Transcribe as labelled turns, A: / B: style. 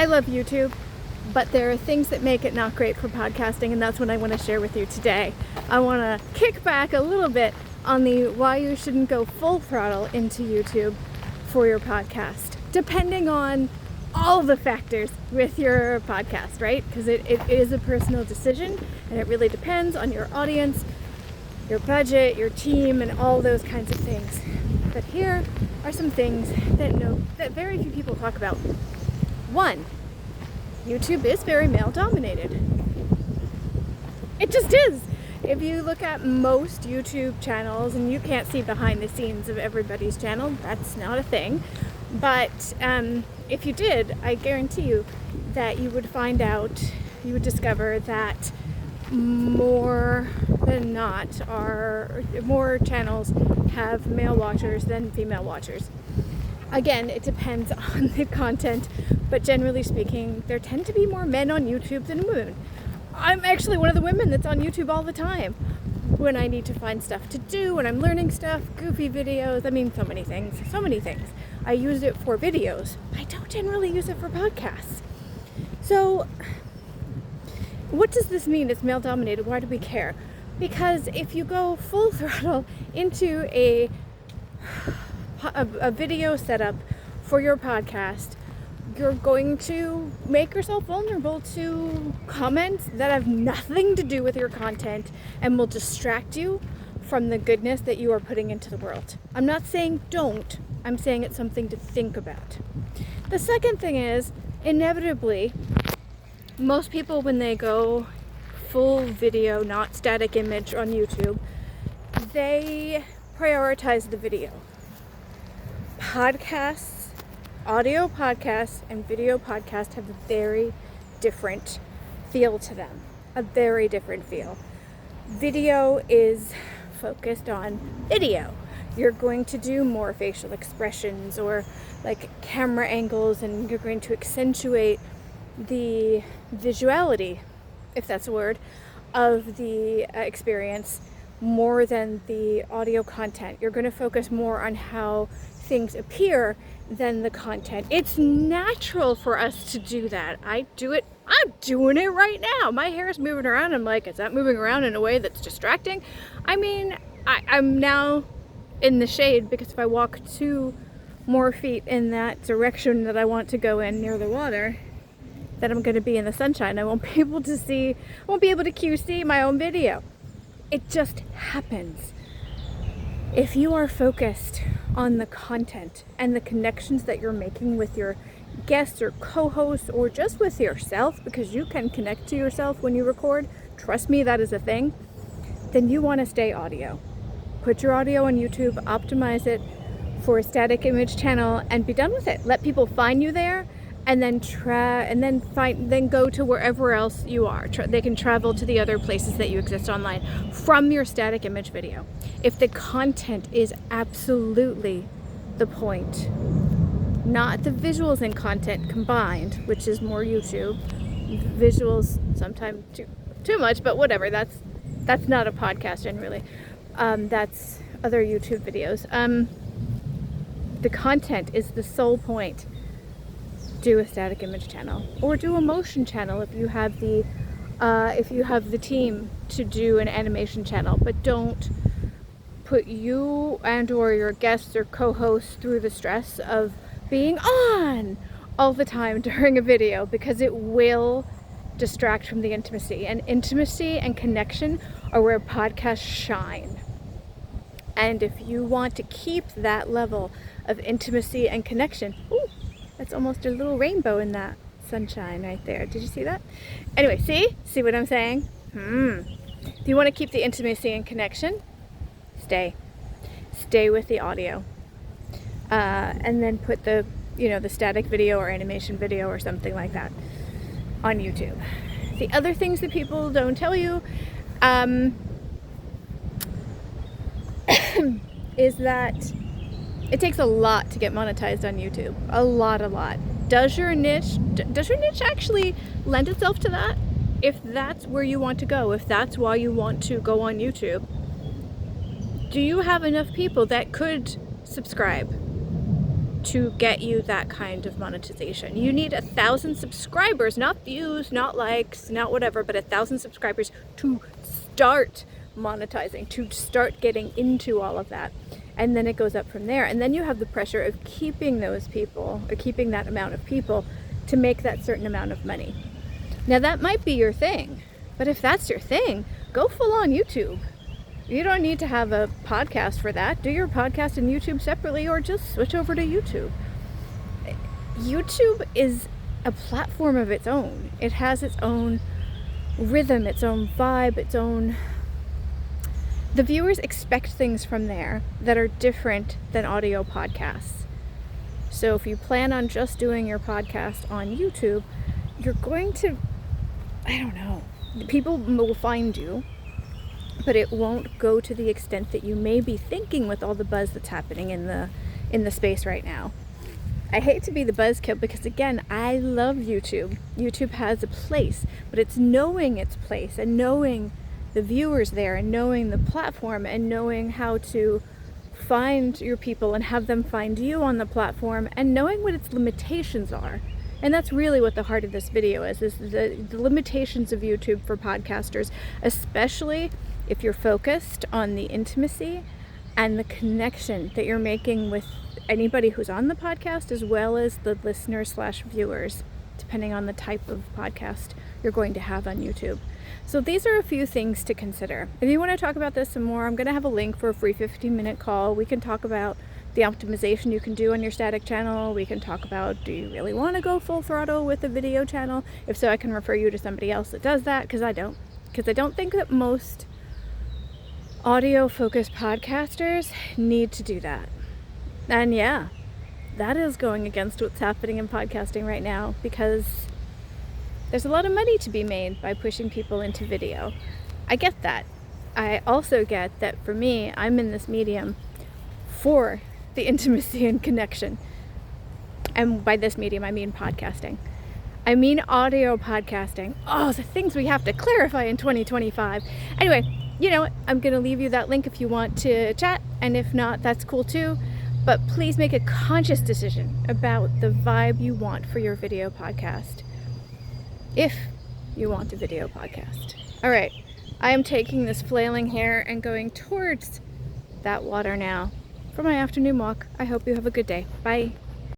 A: I love YouTube, but there are things that make it not great for podcasting, and that's what I want to share with you today. I want to kick back a little bit on the why you shouldn't go full throttle into YouTube for your podcast, depending on all the factors with your podcast, right? Because it is a personal decision, and it really depends on your audience, your budget, your team, and all those kinds of things. But here are some things that very few people talk about. One, YouTube is very male dominated. It just is. If you look at most YouTube channels, and you can't see behind the scenes of everybody's channel, that's not a thing. But if you did, I guarantee you that you would discover that more than not, more channels have male watchers than female watchers. Again, it depends on the content, but generally speaking, there tend to be more men on YouTube than women. I'm actually one of the women that's on YouTube all the time when I need to find stuff to do, when I'm learning stuff, goofy videos, so many things. I use it for videos. I don't generally use it for podcasts. So, what does this mean? It's male dominated. Why do we care? Because if you go full throttle into a video setup for your podcast, you're going to make yourself vulnerable to comments that have nothing to do with your content and will distract you from the goodness that you are putting into the world. I'm not saying don't. I'm saying it's something to think about. The second thing is, inevitably, most people, when they go full video, not static image on YouTube, they prioritize the video. Podcasts, audio podcasts and video podcasts have a very different feel to them. A very different feel. Video is focused on video. You're going to do more facial expressions or like camera angles, and you're going to accentuate the visuality, if that's a word, of the experience more than the audio content. You're going to focus more on how things appear than the content. It's natural for us to do that. I do it. I'm doing it right now. My hair is moving around. I'm like, is that moving around in a way that's distracting? I'm now in the shade because if I walk 2 more feet in that direction that I want to go in near the water, then I'm going to be in the sunshine. I won't be able to QC my own video. It just happens. If you are focused on the content and the connections that you're making with your guests or co-hosts or just with yourself, because you can connect to yourself when you record, trust me, that is a thing, then you want to stay audio. Put your audio on YouTube, optimize it for a static image channel, and be done with it. Let people find you there, and then go to wherever else you are. They can travel to the other places that you exist online from your static image video. If the content is absolutely the point, not the visuals and content combined, which is more YouTube. Visuals sometimes too much, but whatever. That's not a podcast generally. That's other YouTube videos. The content is the sole point. Do a static image channel or do a motion channel if you have the team to do an animation channel, but don't put you and or your guests or co-hosts through the stress of being on all the time during a video, because it will distract from the intimacy, and intimacy and connection are where podcasts shine. And if you want to keep that level of intimacy and connection, that's almost a little rainbow in that sunshine right there. Did you see that? Anyway, see what I'm saying? If you want to keep the intimacy and connection, stay with the audio, and then put the static video or animation video or something like that on YouTube. The other things that people don't tell you is that it takes a lot to get monetized on YouTube. A lot. Does your niche actually lend itself to that? If that's where you want to go, if that's why you want to go on YouTube, do you have enough people that could subscribe? to get you that kind of monetization. You need 1,000 subscribers, not views, not likes, not whatever, but 1,000 subscribers to start monetizing, to start getting into all of that. And then it goes up from there. And then you have the pressure of keeping those people, or keeping that amount of people to make that certain amount of money. Now that might be your thing, but if that's your thing, go full on YouTube. You don't need to have a podcast for that. Do your podcast and YouTube separately, or just switch over to YouTube. YouTube is a platform of its own. It has its own rhythm, its own vibe, its own... The viewers expect things from there that are different than audio podcasts. So if you plan on just doing your podcast on YouTube, you're going to, I don't know, people will find you, but it won't go to the extent that you may be thinking with all the buzz that's happening in the space right now. I hate to be the buzzkill because, again, I love YouTube. YouTube has a place, but it's knowing its place and knowing the viewers there and knowing the platform and knowing how to find your people and have them find you on the platform and knowing what its limitations are. And that's really what the heart of this video is the limitations of YouTube for podcasters, especially if you're focused on the intimacy and the connection that you're making with anybody who's on the podcast, as well as the listeners/viewers, depending on the type of podcast you're going to have on YouTube. So these are a few things to consider. If you want to talk about this some more, I'm going to have a link for a free 15-minute call. We can talk about the optimization you can do on your static channel. We can talk about, do you really want to go full throttle with a video channel? If so, I can refer you to somebody else that does that, because I don't. Because I don't think that most audio-focused podcasters need to do that. And yeah, that is going against what's happening in podcasting right now, because there's a lot of money to be made by pushing people into video. I get that. I also get that for me, I'm in this medium for the intimacy and connection. And by this medium, I mean podcasting. I mean audio podcasting. Oh, the things we have to clarify in 2025. Anyway, you know what? I'm going to leave you that link if you want to chat. And if not, that's cool too. But please make a conscious decision about the vibe you want for your video podcast, if you want a video podcast. All right, I am taking this flailing hair and going towards that water now for my afternoon walk. I hope you have a good day. Bye.